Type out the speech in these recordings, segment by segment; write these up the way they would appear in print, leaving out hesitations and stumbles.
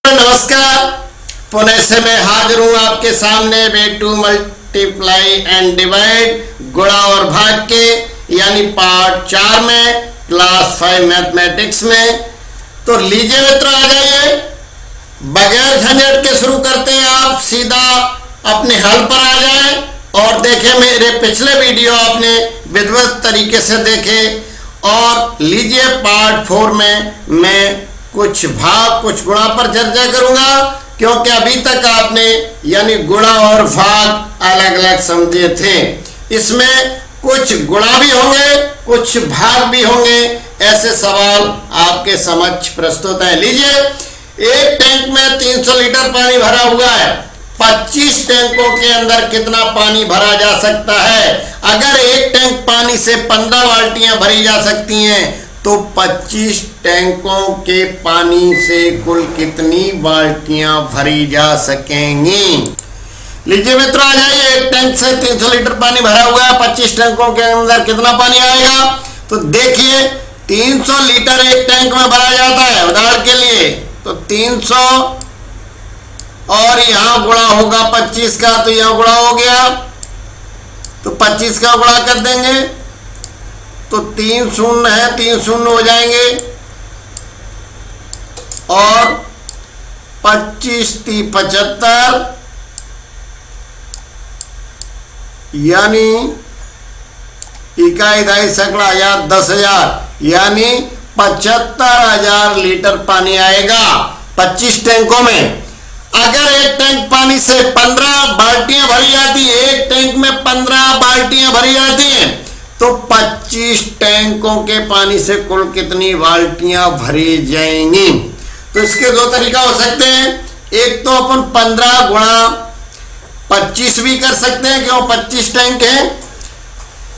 मित्रों नमस्कार। पुनः से मैं हाजिर हूँ आपके सामने way to multiply and divide गुणा और भाग के यानी पार्ट 4 में क्लास 5 मैथमेटिक्स में। तो लीजिए मित्रों आ जाइए, बगैर झंझट के शुरू करते हैं। आप सीधा अपने हल पर आ जाएं और देखें मेरे पिछले वीडियो आपने विधिवत तरीके से देखे। और लीजिए पार्ट 4 में मैं कुछ भाग कुछ गुणा पर चर्चा करूंगा, क्योंकि अभी तक आपने यानी गुणा और भाग अलग अलग समझे थे। इसमें कुछ गुणा भी होंगे कुछ भाग भी होंगे, ऐसे सवाल आपके समक्ष प्रस्तुत है। लीजिए, एक टैंक में 300 लीटर पानी भरा हुआ है। 25 टैंकों के अंदर कितना पानी भरा जा सकता है? अगर एक टैंक पानी से 15 बाल्टियां भरी जा सकती हैं तो 25 टैंकों के पानी से कुल कितनी बाल्टियां भरी जा सकेंगी? लीजिए मित्रों आ जाइए, एक टैंक से 300 लीटर पानी भरा हुआ है। 25 टैंकों के अंदर कितना पानी आएगा? तो देखिए 300 लीटर एक टैंक में भरा जाता है उदाहरण के लिए। तो 300 और यहाँ गुणा होगा 25 का, तो यहाँ गुणा हो गया, तो 25 का गुणा कर देंगे तो 3 शून्य है, 3 शून्य हो जाएंगे और 25 3 75 यानी इकाई दाई सैकड़ा हजार 10,000 यानी 75,000 लीटर पानी आएगा 25 टैंकों में। अगर एक टैंक पानी से 15 बाल्टियां भरी जाती है, एक टैंक में 15 बाल्टियां भरी जाती हैं, तो 25 टैंकों के पानी से कुल कितनी बाल्टियां भरी जाएंगी? तो इसके दो तरीका हो सकते हैं। एक तो अपन 15 गुणा 25 भी कर सकते हैं, क्यों 25 टैंक हैं।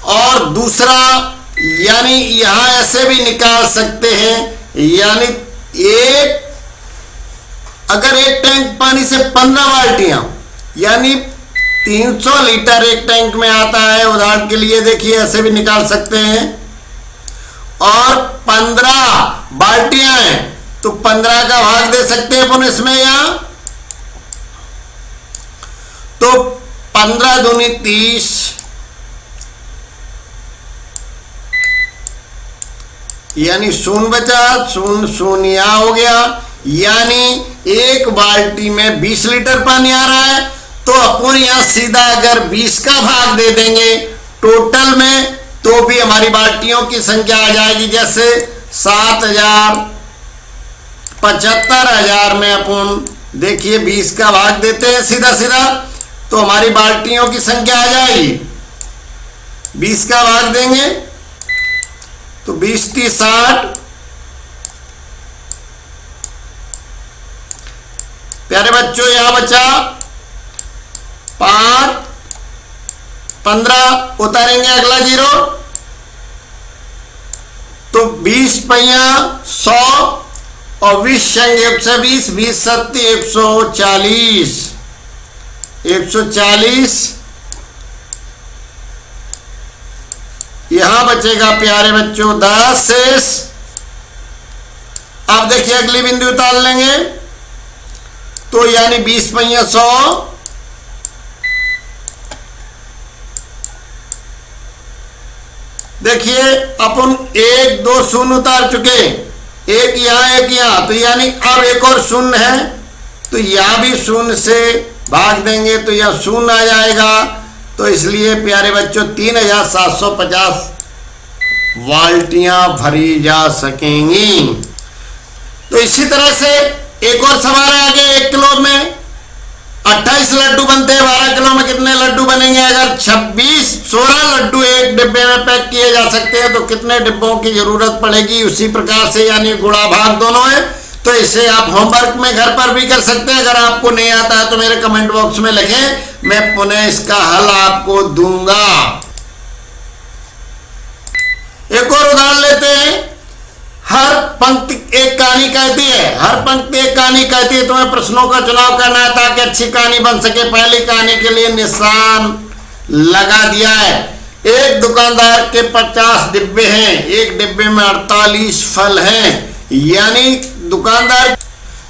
और दूसरा यानी यहां ऐसे भी निकाल सकते हैं, यानी अगर एक टैंक पानी से 15 बाल्टियां यानी 300 लीटर एक टैंक में आता है उदाहरण के लिए, देखिए ऐसे भी निकाल सकते हैं। और 15 बाल्टियां हैं तो 15 का भाग दे सकते हैं अपन इसमें यहां। तो 15 दूनी 30 यानी शून्य बचा, शून्य शून्य यहां हो गया, यानी एक बाल्टी में 20 लीटर पानी आ रहा है। तो अपन यहां सीधा अगर 20 का भाग दे देंगे टोटल में, तो भी हमारी बाल्टियों की संख्या आ जाएगी। जैसे 7,000 75,000 में अपन देखिए 20 का भाग देते हैं सीधा सीधा, तो हमारी बाल्टियों की संख्या आ जाएगी। 20 का भाग देंगे तो 20 30 60। प्यारे बच्चों यहां बचा 5 15 उतारेंगे अगला 0, तो 20 पहिया 100 और 20 संग से 20 20 सत्ती 140 140। यहां बचेगा प्यारे बच्चों 10 शेष। अब देखिए अगली बिंदु उतार लेंगे तो यानी 20 पहिया 100 देखिए अपन 1 2 शून्य उतार चुके, एक यहां, तो यानी अब एक और शून्य है, तो यहां भी शून्य से भाग देंगे तो यह शून्य आ जाएगा। तो इसलिए प्यारे बच्चों 3,750 बाल्टियां भरी जा सकेंगी। तो इसी तरह से एक और सवाल है आगे। 1 किलो में 28 लड्डू बनते हैं, 12 किलो में कितने लड्डू बनेंगे? अगर 16 लड्डू एक डिब्बे में पैक किए जा सकते हैं तो कितने डिब्बों की जरूरत पड़ेगी? उसी प्रकार से यानी गुणा भाग दोनों है, तो इसे आप होमवर्क में घर पर भी कर सकते हैं। अगर आपको नहीं आता है तो मेरे कमेंट बॉक्स में लिखें, मैं पुनः इसका हल आपको दूंगा। एक और उदाहरण लेते हैं। हर पंक्ति एक कहानी कहती है, हर पंक्ति एक कहानी कहती है। तुम्हें प्रश्नों का चुनाव करना है ताकि अच्छी कहानी बन सके। पहली कहानी के लिए निशान लगा दिया है। एक दुकानदार के 50 डिब्बे हैं, एक डिब्बे में 48 फल हैं, यानी दुकानदार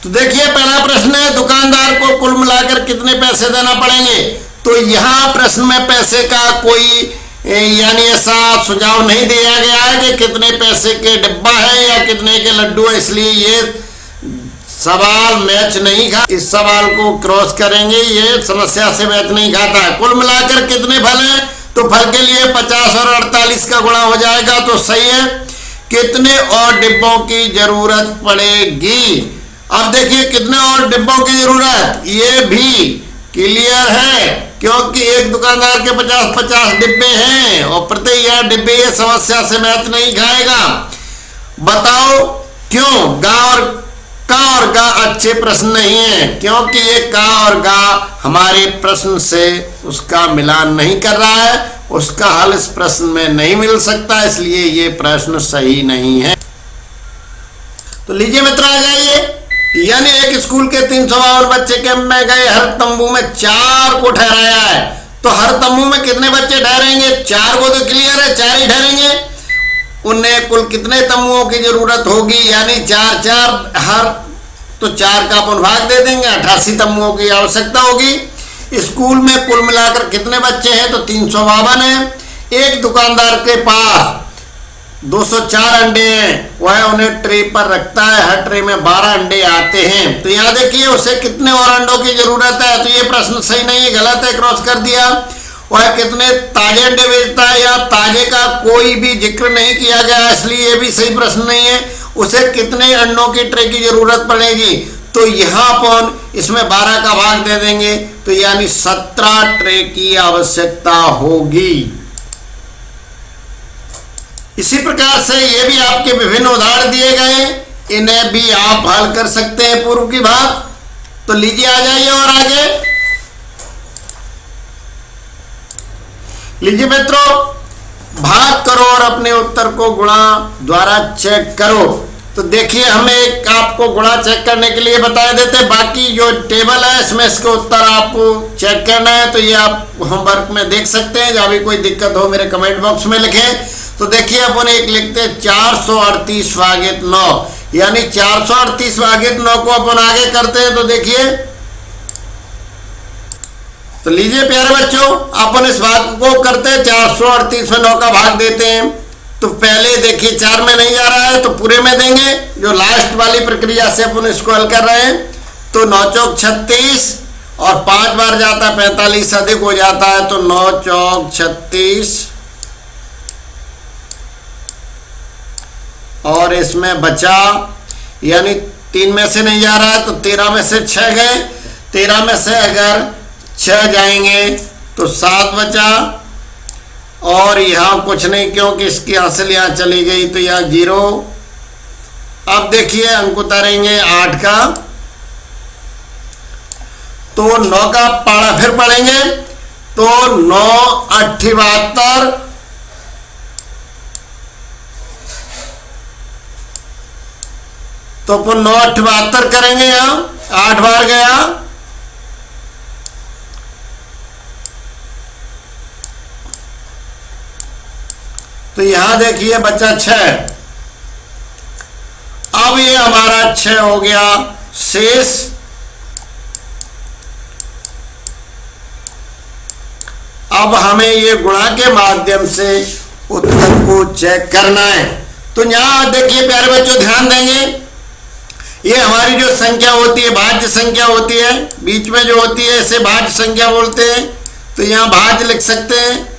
तो देखिए पहला प्रश्न है, दुकानदार को कुल मिलाकर कितने पैसे देना पड़ेंगे। तो यहाँ प्रश्न में पैसे का कोई यानी ऐसा सुझाव नहीं दिया गया है कि कितने पैसे के डिब्बा है या कितने के लड्डू है, इसलिए ये सवाल मैच नहीं खा। इस सवाल को क्रॉस करेंगे, ये समस्या से मैच नहीं खाता। कुल मिलाकर कितने फल हैं, तो फल के लिए 50 और 48 का गुणा हो जाएगा तो सही है। कितने और डिब्बों की जरूरत पड़ेगी। अब देखिए कितने और डिब्बों की जरूरत, ये भी क्लियर है क्योंकि एक दुकानदार के 50-50 डिब्बे हैं और प्रति यह डिब्बे, ये समस्या से मैच नहीं खाएगा। बताओ क्यों गा और गा अच्छे प्रश्न नहीं है, क्योंकि ये का और गा हमारे प्रश्न से उसका मिलान नहीं कर रहा है, उसका हल इस प्रश्न में नहीं मिल सकता, इसलिए ये प्रश्न सही नहीं है। तो लीजिए मित्रों आ जाइए। यानी एक स्कूल के 352 बच्चे कैंप में गए, हर तंबू में 4 को ठहराया है। तो हर तंबू में कितने बच्चे ठहरेंगे, 4 को तो क्लियर है, 4 ही ठहरेंगे। उन्हें कुल कितने तंबुओं की जरूरत होगी, यानी 4 हर, तो 4 का अपन भाग दे देंगे, 88 तंबुओं की आवश्यकता होगी। स्कूल में कुल मिलाकर कितने बच्चे हैं, तो 352 है। एक दुकानदार के पास 204 अंडे हैं, वह उन्हें ट्रे पर रखता है, हर ट्रे में 12 अंडे आते हैं। तो यहाँ देखिए उसे कितने और अंडों की जरूरत है, तो ये प्रश्न सही नहीं है, गलत है, क्रॉस कर दिया। वह कितने ताजे अंडे बेचता है, या ताजे का कोई भी जिक्र नहीं किया गया, इसलिए ये भी सही प्रश्न नहीं है। उसे कितने अंडों की ट्रे की जरूरत पड़ेगी, तो यहाँ अपन इसमें 12 का भाग दे देंगे, तो यानी 17 ट्रे की आवश्यकता होगी। इसी प्रकार से ये भी आपके विभिन्न उदाहरण दिए गए, इन्हें भी आप हल कर सकते हैं पूर्व की बात। तो लीजिए आ जाइए और आगे लीजिए मित्रों, भाग करो और अपने उत्तर को गुणा द्वारा चेक करो। तो देखिए हमें एक आपको गुणा चेक करने के लिए बता देते, बाकी जो टेबल है इसमें इसके उत्तर आपको चेक करना है, तो ये आप होमवर्क में देख सकते हैं। जब भी कोई दिक्कत हो मेरे कमेंट बॉक्स में लिखें। तो देखिए अपन एक लिखते हैं 438 भागित 9, यानी 438 भागित 9 को अपन आगे करते हैं। तो देखिए, तो लीजिए प्यारे बच्चों, अपन इस भाग को करते हैं, 438 में 9 का भाग देते हैं। तो पहले देखिए 4 में नहीं जा रहा है तो पूरे में देंगे, जो लास्ट वाली प्रक्रिया से अपन इसको हल कर रहे हैं। तो 9 चौक 36 और 5 बार जाता है 45, अधिक हो जाता है, तो 9 चौक 36 और इसमें बचा, यानी 3 में से नहीं जा रहा है तो 13 में से 6 गए, 13 में से अगर 6 जाएंगे तो 7 बचा, और यहाँ कुछ नहीं क्योंकि इसकी हासिल यहाँ चली गई, तो यहाँ 0। अब देखिए अंक उतारेंगे 8 का, तो 9 का पाड़ा फिर पढ़ेंगे, तो 9 78, तो अपन 9 78 करेंगे, यहाँ 8 बार गया, तो यहां देखिए बचा 6। अब ये हमारा 6 हो गया शेष। अब हमें ये गुणा के माध्यम से उत्तर को चेक करना है। तो यहां देखिए प्यारे बच्चों ध्यान देंगे, ये हमारी जो संख्या होती है भाज्य संख्या होती है, बीच में जो होती है इसे भाज्य संख्या बोलते हैं। तो यहां भाज्य लिख सकते हैं,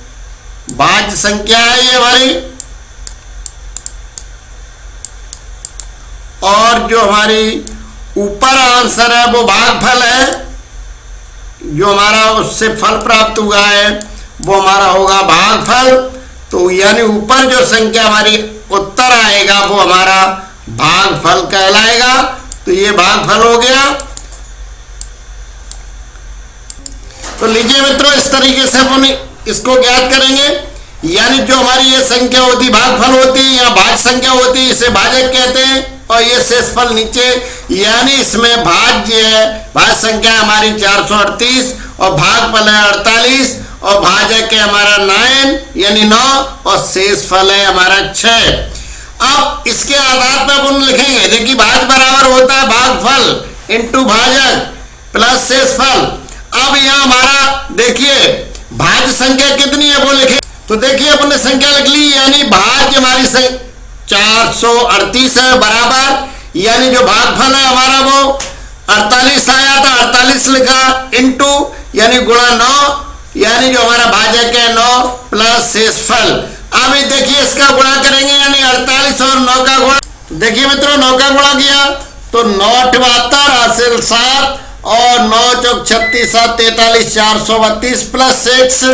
भाज्य संख्या है ये हमारी, और जो हमारी ऊपर आंसर है वो भागफल है, जो हमारा उससे फल प्राप्त हुआ है वो हमारा होगा भागफल। तो यानी ऊपर जो संख्या हमारी उत्तर आएगा वो हमारा भागफल कहलाएगा। तो ये भागफल हो गया। तो लीजिए मित्रों, इस तरीके से अपन इसको ज्ञात करेंगे, यानी जो हमारी ये संख्या होती भागफल होती है या भाज्य संख्या होती है, इसे भाजक कहते हैं, और ये शेषफल नीचे, यानी इसमें भाज्य है, भाज्य संख्या हमारी 438 और भागफल है 48 और भाजक है हमारा 9 यानी 9 और शेषफल है हमारा 6। अब इसके आधार पर अपन लिखेंगे, देखिए भाज्य बराबर होता है भागफल, इंटू भाजक प्लस शेषफल। अब यहाँ हमारा देखिए भाज्य संख्या कितनी है वो लिखे, तो देखिए अपने संख्या लिख ली, यानी भाज्य हमारी 438 है, बराबर यानी जो भागफल है हमारा वो 48 आया था, 48 लिखा, इंटू यानी गुणा 9, यानी जो हमारा भाजक है 9 प्लस शेषफल। अब देखिए इसका गुणा करेंगे, यानी 48 और 9 का गुणा, देखिए मित्रों 9 का गुणा किया तो 9 78 हासिल 7 और 9 चौक 36 7 43 432 प्लस 6,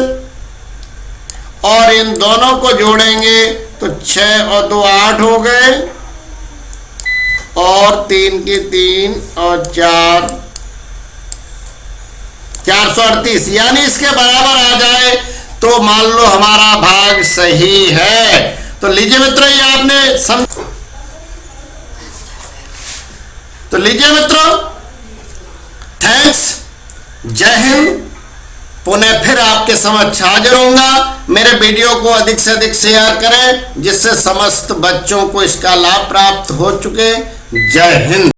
और इन दोनों को जोड़ेंगे तो 6 और 2 8 हो गए, और 3 की 3 और 4 438, यानी इसके बराबर आ जाए तो मान लो हमारा भाग सही है। तो लीजिए मित्रों ये आपने तो लीजिए मित्रों, थैंक्स, जय हिंद। पुनः फिर आपके समक्ष हाजिर होऊंगा। मेरे वीडियो को अधिक से अधिक शेयर करें जिससे समस्त बच्चों को इसका लाभ प्राप्त हो चुके। जय हिंद।